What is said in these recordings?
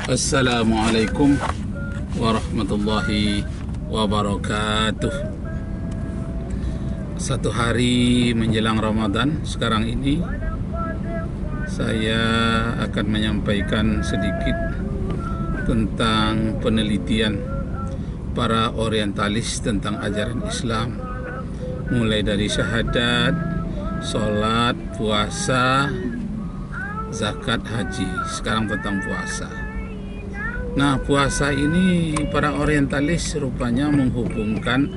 Assalamualaikum warahmatullahi wabarakatuh. Satu hari menjelang Ramadan sekarang ini, saya akan menyampaikan sedikit tentang penelitian para orientalis tentang ajaran Islam, mulai dari syahadat, sholat, puasa, zakat, haji. Sekarang tentang puasa. Nah, puasa ini para orientalis rupanya menghubungkan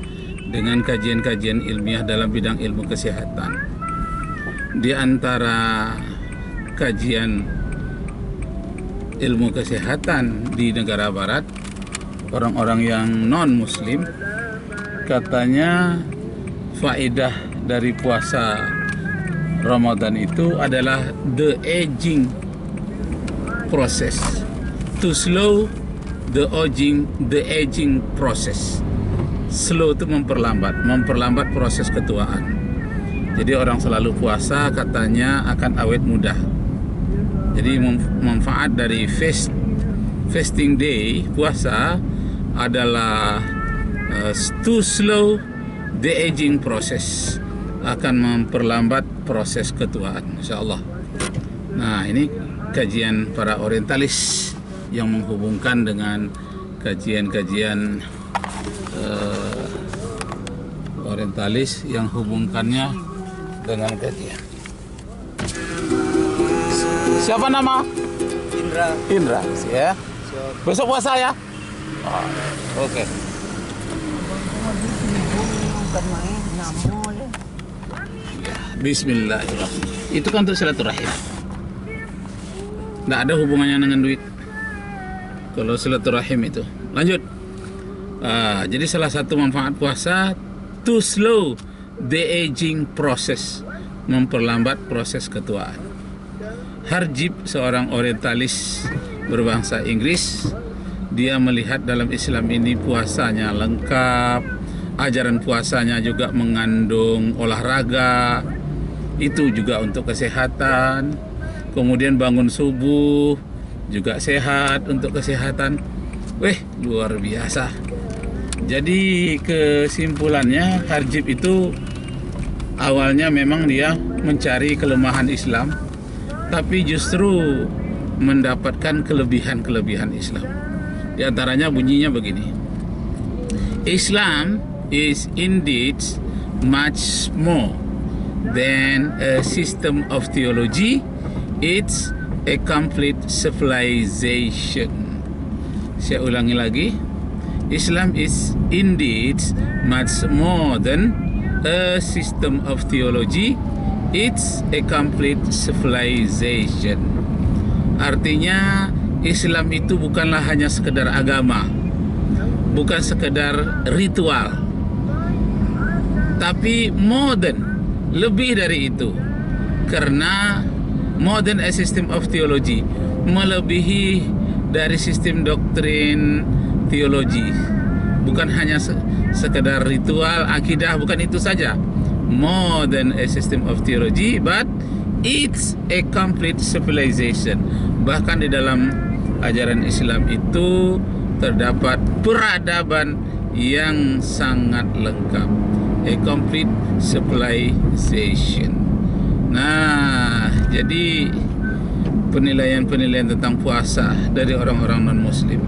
dengan kajian-kajian ilmiah dalam bidang ilmu kesehatan. Di antara kajian ilmu kesehatan di negara barat, orang-orang yang non-muslim katanya faedah dari puasa Ramadan itu adalah the aging process, to slow the aging process. Slow itu memperlambat proses ketuaan. Jadi orang selalu puasa katanya akan awet muda. Jadi manfaat dari fasting day, puasa, adalah to slow the aging process, akan memperlambat proses ketuaan, insyaallah. Nah, ini kajian para orientalis yang menghubungkan dengan kajian-kajian orientalis yang hubungkannya dengan kajian. Siapa nama? Indra, ya. Besok puasa ya? Oh, oke. Ya, bismillahirrahmanirrahim. Itu kan untuk silaturahim. Nggak ada hubungannya dengan duit kalau silaturahim itu. Lanjut. Jadi salah satu manfaat puasa, to slow the aging process, memperlambat proses ketuaan. Harjib, seorang orientalis berbangsa Inggris, dia melihat dalam Islam ini puasanya lengkap, ajaran puasanya juga mengandung olahraga, itu juga untuk kesehatan. Kemudian bangun subuh juga sehat untuk kesehatan. Luar biasa. Jadi kesimpulannya, Harjib itu awalnya memang dia mencari kelemahan Islam, tapi justru mendapatkan kelebihan-kelebihan Islam. Di antaranya bunyinya begini: Islam is indeed much more than a system of theology. It's a complete civilization. Saya ulangi lagi. Islam is indeed much more than a system of theology. It's a complete civilization. Artinya Islam itu bukanlah hanya sekedar agama, bukan sekedar ritual, tapi modern, lebih dari itu. Karena modern a system of theology, melebihi dari sistem doktrin teologi, bukan hanya sekedar ritual akidah, bukan itu saja. More than a system of theology, but it's a complete civilization. Bahkan di dalam ajaran Islam itu terdapat peradaban yang sangat lengkap, a complete civilization. Nah, jadi penilaian-penilaian tentang puasa dari orang-orang non-muslim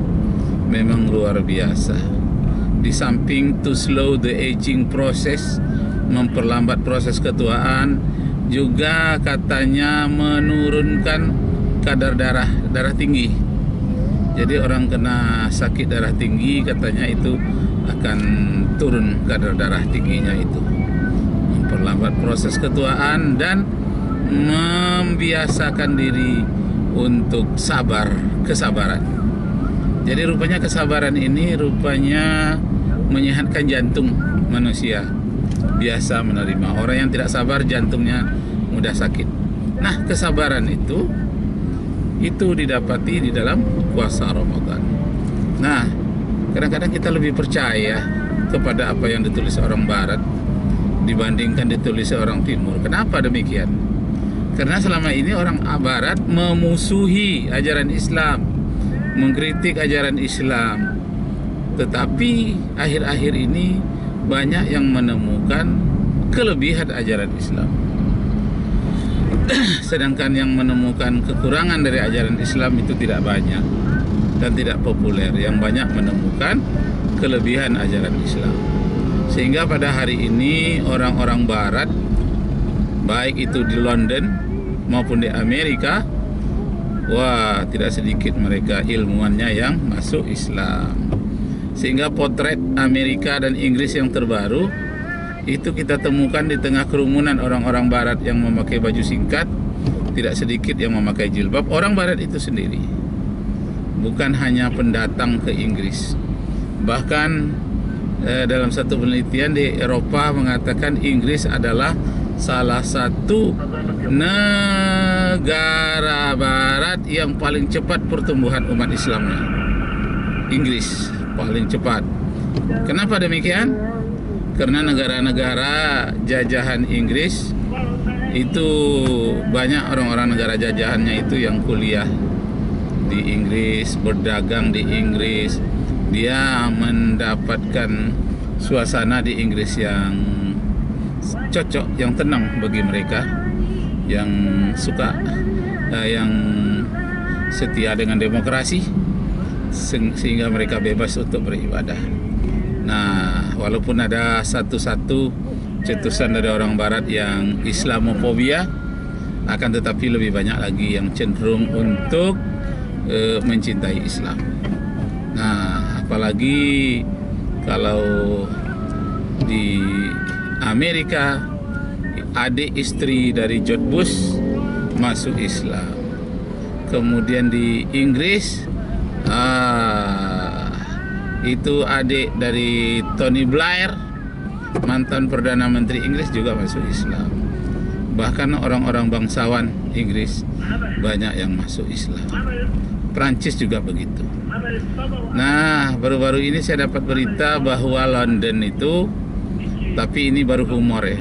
memang luar biasa. Di samping to slow the aging process, memperlambat proses ketuaan, juga katanya menurunkan kadar darah tinggi. Jadi orang kena sakit darah tinggi katanya itu akan turun kadar darah tingginya itu. Memperlambat proses ketuaan dan membiasakan diri untuk kesabaran. Jadi rupanya kesabaran ini rupanya menyehatkan jantung manusia. Biasa menerima. Orang yang tidak sabar jantungnya mudah sakit. Nah, kesabaran itu didapati di dalam puasa Ramadan. Nah, kadang-kadang kita lebih percaya kepada apa yang ditulis orang Barat dibandingkan ditulis orang Timur. Kenapa demikian? Karena selama ini orang Barat memusuhi ajaran Islam, mengkritik ajaran Islam. Tetapi akhir-akhir ini banyak yang menemukan kelebihan ajaran Islam. Sedangkan yang menemukan kekurangan dari ajaran Islam itu tidak banyak dan tidak populer. Yang banyak menemukan kelebihan ajaran Islam. Sehingga pada hari ini orang-orang barat, baik itu di London maupun di Amerika, wah, tidak sedikit mereka ilmuannya yang masuk Islam. Sehingga potret Amerika dan Inggris yang terbaru itu kita temukan di tengah kerumunan orang-orang barat yang memakai baju singkat, tidak sedikit yang memakai jilbab. Orang barat itu sendiri, bukan hanya pendatang ke Inggris. Bahkan dalam satu penelitian di Eropa mengatakan Inggris adalah salah satu negara barat yang paling cepat pertumbuhan umat Islamnya. Inggris paling cepat. Kenapa demikian? Karena negara-negara jajahan Inggris itu banyak orang-orang negara jajahannya itu yang kuliah di Inggris, berdagang di Inggris. Dia mendapatkan suasana di Inggris yang cocok, yang tenang bagi mereka, yang suka, yang setia dengan demokrasi, sehingga mereka bebas untuk beribadah. Nah, walaupun ada satu-satu cetusan dari orang barat yang Islamofobia, akan tetapi lebih banyak lagi yang cenderung untuk mencintai Islam. Nah, apalagi kalau di Amerika, adik istri dari George Bush masuk Islam. Kemudian di Inggris, itu adik dari Tony Blair, mantan Perdana Menteri Inggris, juga masuk Islam. Bahkan orang-orang bangsawan Inggris banyak yang masuk Islam. Prancis juga begitu. Nah, baru-baru ini saya dapat berita bahwa London itu, tapi ini baru humor ya,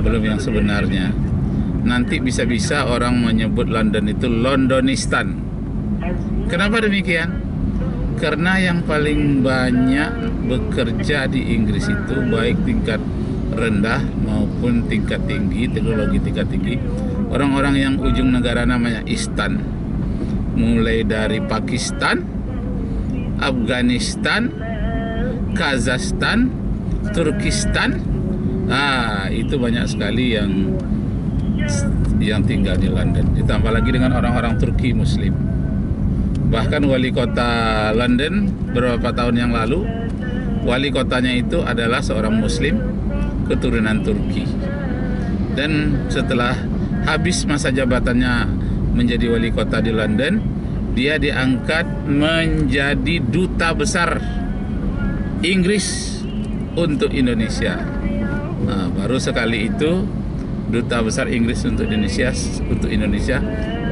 belum yang sebenarnya. Nanti bisa-bisa orang menyebut London itu Londonistan. Kenapa demikian? Karena yang paling banyak bekerja di Inggris itu, baik tingkat rendah maupun tingkat tinggi, teknologi tingkat tinggi, orang-orang yang ujung negara namanya Istan, mulai dari Pakistan, Afghanistan, Kazakhstan, Turkistan. Itu banyak sekali yang tinggal di London. Ditambah lagi dengan orang-orang Turki Muslim. Bahkan wali kota London beberapa tahun yang lalu, wali kotanya itu adalah seorang Muslim keturunan Turki. Dan setelah habis masa jabatannya menjadi wali kota di London, dia diangkat menjadi duta besar Inggris untuk Indonesia. Nah, baru sekali itu duta besar Inggris untuk Indonesia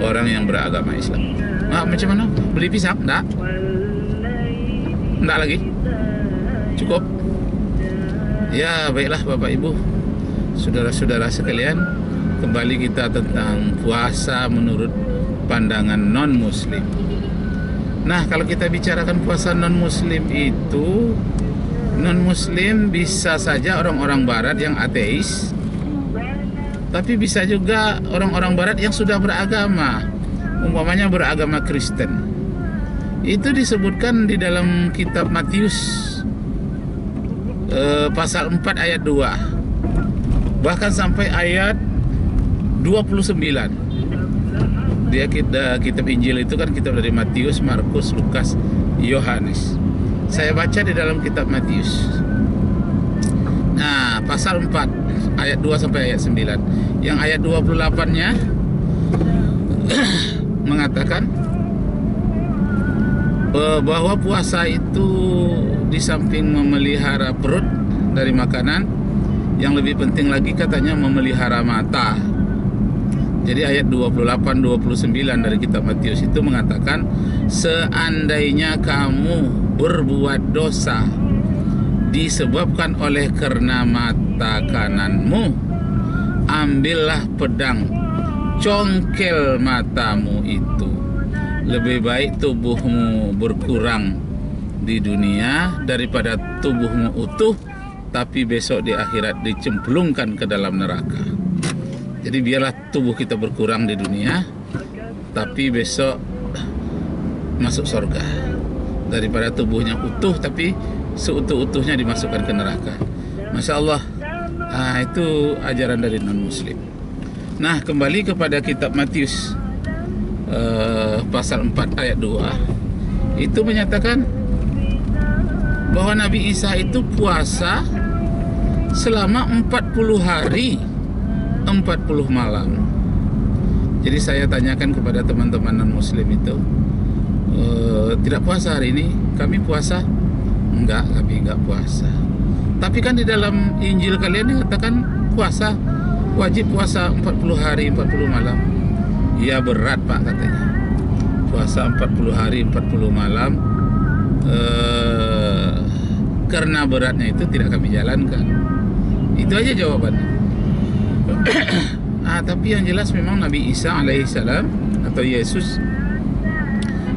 orang yang beragama Islam. Macam mana? Beli pisang? Enggak? Enggak lagi? Cukup? Ya, baiklah Bapak Ibu, saudara-saudara sekalian, kembali kita tentang puasa menurut pandangan non-muslim. Nah, kalau kita bicarakan puasa non-muslim itu, non-muslim bisa saja orang-orang barat yang ateis, tapi bisa juga orang-orang barat yang sudah beragama, umpamanya beragama Kristen. Itu disebutkan di dalam kitab Matius pasal 4 ayat 2, bahkan sampai ayat 29. Dia kitab Injil itu kan kitab dari Matius, Markus, Lukas, Yohanes. Saya baca di dalam kitab Matius. Nah, pasal 4 ayat 2 sampai ayat 9. Yang ayat 28-nya mengatakan bahwa puasa itu di samping memelihara perut dari makanan, yang lebih penting lagi katanya memelihara mata. Jadi ayat 28-29 dari kitab Matius itu mengatakan, seandainya kamu berbuat dosa disebabkan oleh karena mata kananmu, ambillah pedang, congkel matamu itu, lebih baik tubuhmu berkurang di dunia daripada tubuhmu utuh tapi besok di akhirat dicemplungkan ke dalam neraka. Jadi biarlah tubuh kita berkurang di dunia tapi besok masuk surga, daripada tubuhnya utuh tapi seutuh-utuhnya dimasukkan ke neraka. Masya Allah. Itu ajaran dari non-muslim. Nah, kembali kepada kitab Matius pasal 4 ayat 2, itu menyatakan bahwa Nabi Isa itu puasa selama 40 hari 40 malam. Jadi saya tanyakan kepada teman-teman non-muslim itu, tidak puasa hari ini? Kami puasa? Enggak, kami enggak puasa. Tapi kan di dalam Injil kalian dikatakan puasa, wajib puasa 40 hari 40 malam. Ya berat Pak katanya. Puasa 40 hari 40 malam karena beratnya itu tidak kami jalankan. Itu aja jawabannya. Tapi yang jelas memang Nabi Isa alaihissalam atau Yesus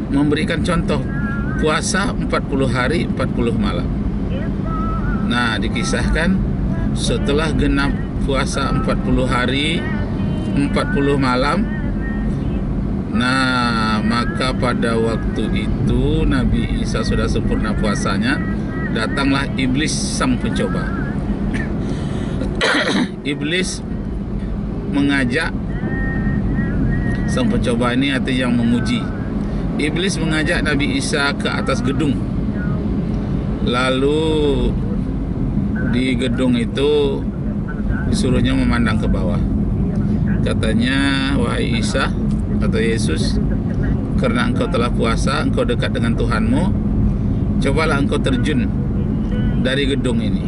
memberikan contoh puasa 40 hari 40 malam. Nah, dikisahkan setelah genap puasa 40 hari 40 malam, nah maka pada waktu itu Nabi Isa sudah sempurna puasanya, datanglah iblis sang pencoba. Iblis mengajak sang pencoba ini, artinya yang menguji. Iblis mengajak Nabi Isa ke atas gedung. Lalu di gedung itu disuruhnya memandang ke bawah. Katanya, wahai Isa atau Yesus, karena engkau telah puasa, engkau dekat dengan Tuhanmu, cobalah engkau terjun dari gedung ini.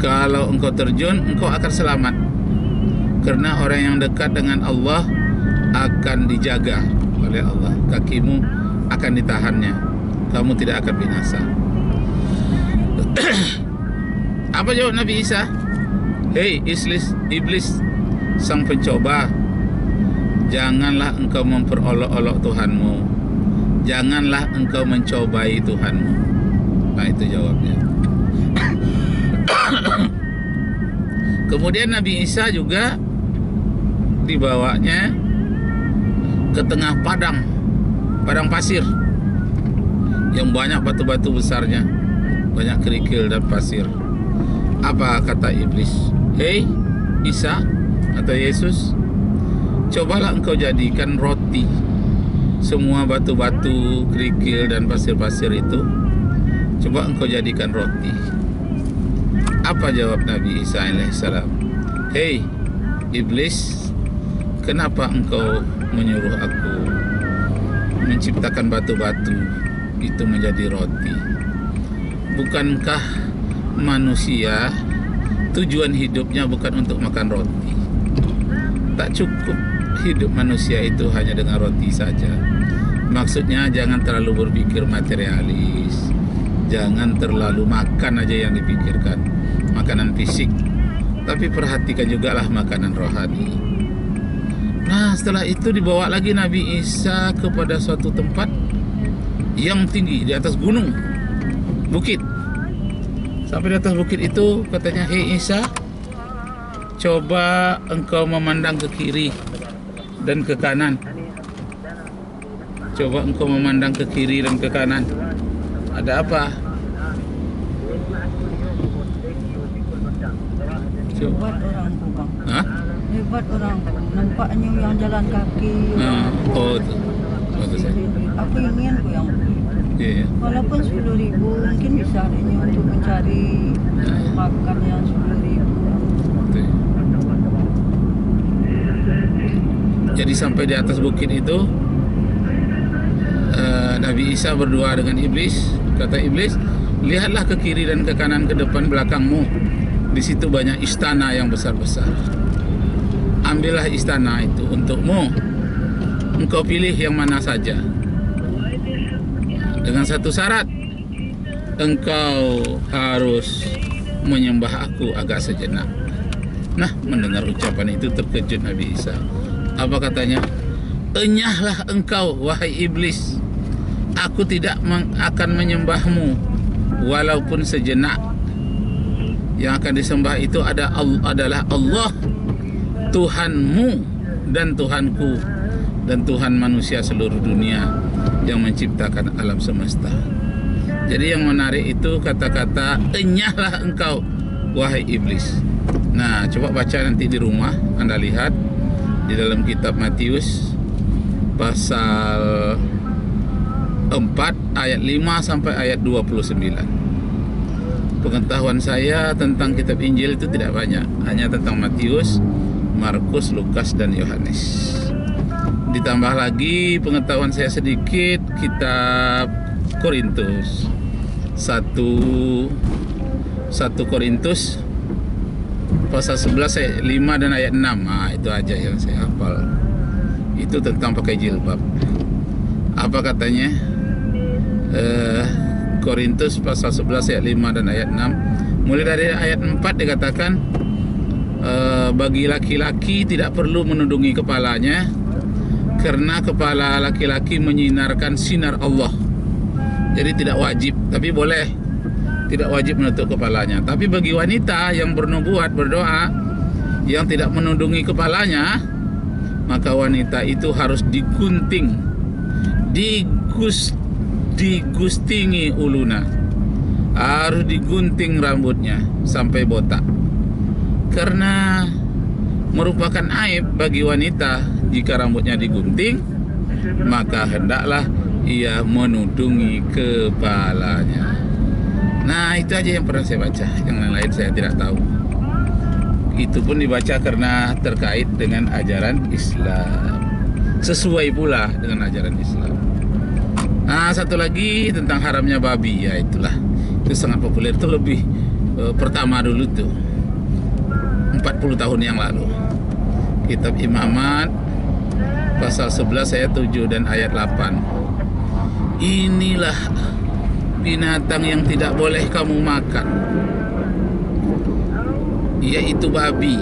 Kalau engkau terjun, engkau akan selamat, karena orang yang dekat dengan Allah akan dijaga oleh Allah. Kakimu akan ditahannya, kamu tidak akan binasa. Apa jawab Nabi Isa? Hei iblis sang pencoba, janganlah engkau memperolok-olok Tuhanmu, janganlah engkau mencobai Tuhanmu. Nah, itu jawabnya. Kemudian Nabi Isa juga dibawanya ke tengah padang pasir yang banyak batu-batu besarnya, banyak kerikil dan pasir. Apa kata iblis? Hei Isa atau Yesus, cobalah engkau jadikan roti semua batu-batu, kerikil dan pasir-pasir itu, coba engkau jadikan roti. Apa jawab Nabi Isa alaihissalam? Hei iblis, kenapa engkau menyuruh aku menciptakan batu-batu itu menjadi roti? Bukankah manusia tujuan hidupnya bukan untuk makan roti? Tak cukup hidup manusia itu hanya dengan roti saja. Maksudnya jangan terlalu berpikir materialis, jangan terlalu makan aja yang dipikirkan, makanan fisik, tapi perhatikan jugalah makanan rohani. Nah, setelah itu dibawa lagi Nabi Isa kepada suatu tempat yang tinggi di atas gunung, bukit. Sampai di atas bukit itu katanya, hei Isa, coba engkau memandang ke kiri dan ke kanan. Coba engkau memandang ke kiri dan ke kanan. Ada apa? Hebat orang tu bang. Hah? Hebat orang tu. Nampaknya yang jalan kaki. Oh, itu. Bagus ya. Aku ingin aku yang Iya. walaupun 10.000 mungkin bisa hanya untuk mencari makan yang 10.000. Betul. Jadi sampai di atas bukit itu Nabi Isa berdua dengan iblis. Kata iblis, lihatlah ke kiri dan ke kanan, ke depan belakangmu. Di situ banyak istana yang besar-besar. Ambillah istana itu untukmu. Engkau pilih yang mana saja. Dengan satu syarat, engkau harus menyembah aku agak sejenak. Nah, mendengar ucapan itu terkejut Nabi Isa. Apa katanya? Enyahlah engkau wahai iblis, aku tidak akan menyembahmu walaupun sejenak. Yang akan disembah itu adalah Allah, Tuhanmu dan Tuhanku dan Tuhan manusia seluruh dunia yang menciptakan alam semesta. Jadi yang menarik itu kata-kata enyahlah engkau wahai iblis. Nah, coba baca nanti di rumah, Anda lihat di dalam kitab Matius pasal 4 ayat 5 sampai ayat 29. Pengetahuan saya tentang kitab Injil itu tidak banyak, hanya tentang Matius, Markus, Lukas, dan Yohanes. Ditambah lagi pengetahuan saya sedikit kitab Korintus 1 Korintus pasal 11 ayat 5 dan ayat 6. Itu aja yang saya hafal. Itu tentang pakai jilbab. Apa katanya? Korintus pasal 11 ayat 5 dan ayat 6. Mulai dari ayat 4 dikatakan bagi laki-laki tidak perlu menundungi kepalanya, karena kepala laki-laki menyinarkan sinar Allah. Jadi tidak wajib, tapi boleh. Tidak wajib menutup kepalanya. Tapi bagi wanita yang bernubuat, berdoa, yang tidak menundungi kepalanya, maka wanita itu harus digunting, digustingi uluna, harus digunting rambutnya sampai botak, karena merupakan aib bagi wanita jika rambutnya digunting, maka hendaklah ia menundungi kepalanya. Nah, itu aja yang pernah saya baca, yang lain saya tidak tahu. Itu pun dibaca karena terkait dengan ajaran Islam, sesuai pula dengan ajaran Islam. Nah, satu lagi tentang haramnya babi, ya itulah, itu sangat populer, itu lebih pertama dulu tuh 40 tahun yang lalu. Kitab Imamat pasal 11 ayat 7 dan ayat 8. Inilah binatang yang tidak boleh kamu makan, yaitu babi,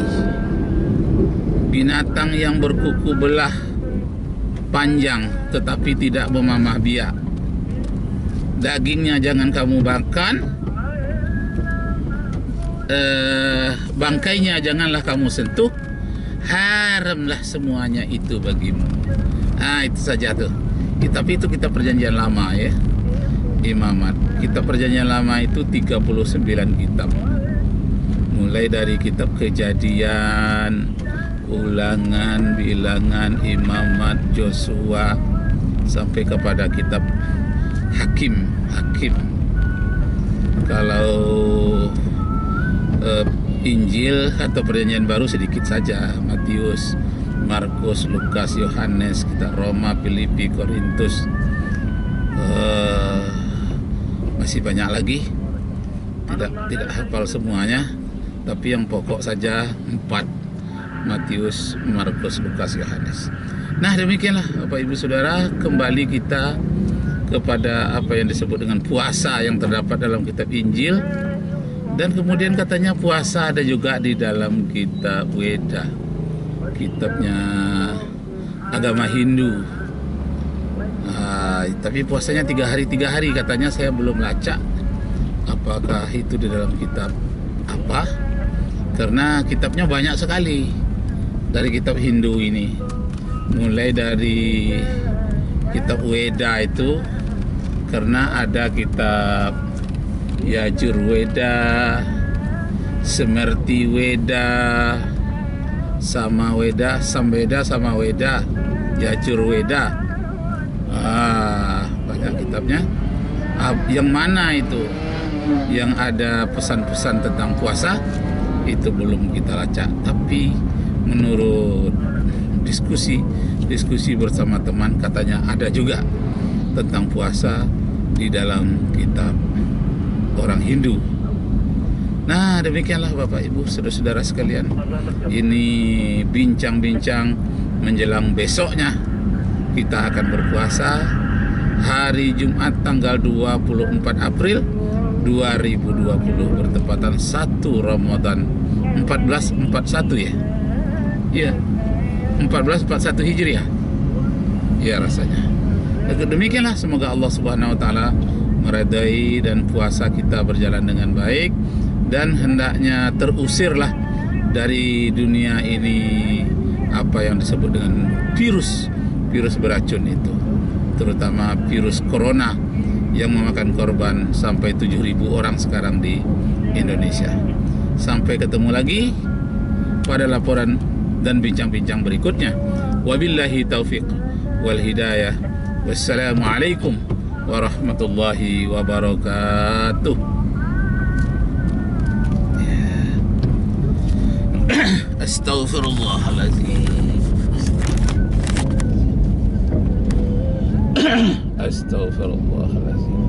binatang yang berkuku belah panjang tetapi tidak memamah biak. Dagingnya jangan kamu makan, bangkainya janganlah kamu sentuh, haramlah semuanya itu bagimu. Itu saja tuh. Tapi itu kitab perjanjian lama ya, Imamat. Kitab perjanjian lama itu 39 kitab, mulai dari kitab Kejadian, Ulangan, Bilangan, Imamat, Joshua, sampai kepada kitab Hakim. Kalau Injil atau perjanjian baru sedikit saja, Matius, Markus, Lukas, Yohanes, kitab Roma, Filipi, Korintus, masih banyak lagi, tidak hafal semuanya, tapi yang pokok saja 4: Matius, Markus, Lukas, Yohanes. Nah, demikianlah Bapak Ibu Saudara, kembali kita kepada apa yang disebut dengan puasa yang terdapat dalam kitab Injil. Dan kemudian katanya puasa ada juga di dalam kitab Weda, kitabnya agama Hindu. Tapi puasanya 3 hari 3 hari katanya, saya belum lacak apakah itu di dalam kitab apa, karena kitabnya banyak sekali dari kitab Hindu ini. Mulai dari kitab Weda itu, karena ada kitab Yajurweda, Semerti Weda, Samaweda, Samaweda, Yajurweda. Banyak kitabnya. Yang mana itu yang ada pesan-pesan tentang puasa itu belum kita lacak, tapi menurut diskusi bersama teman, katanya ada juga tentang puasa di dalam kitab orang Hindu. Nah, demikianlah Bapak Ibu Saudara-saudara sekalian, ini bincang-bincang menjelang besoknya kita akan berpuasa hari Jumat tanggal 24 April 2020 bertepatan 1 Ramadan 1441 ya. Iya. 1441 Hijriah. ya rasanya. Demikianlah, semoga Allah Subhanahu wa taala meridai dan puasa kita berjalan dengan baik, dan hendaknya terusirlah dari dunia ini apa yang disebut dengan virus beracun itu, terutama virus corona yang memakan korban sampai 7.000 orang sekarang di Indonesia. Sampai ketemu lagi pada laporan dan bincang-bincang berikutnya. Wabillahi taufiq wal hidayah. Wassalamualaikum warahmatullahi wabarakatuh. Astaghfirullahaladzim. Astaghfirullahaladzim.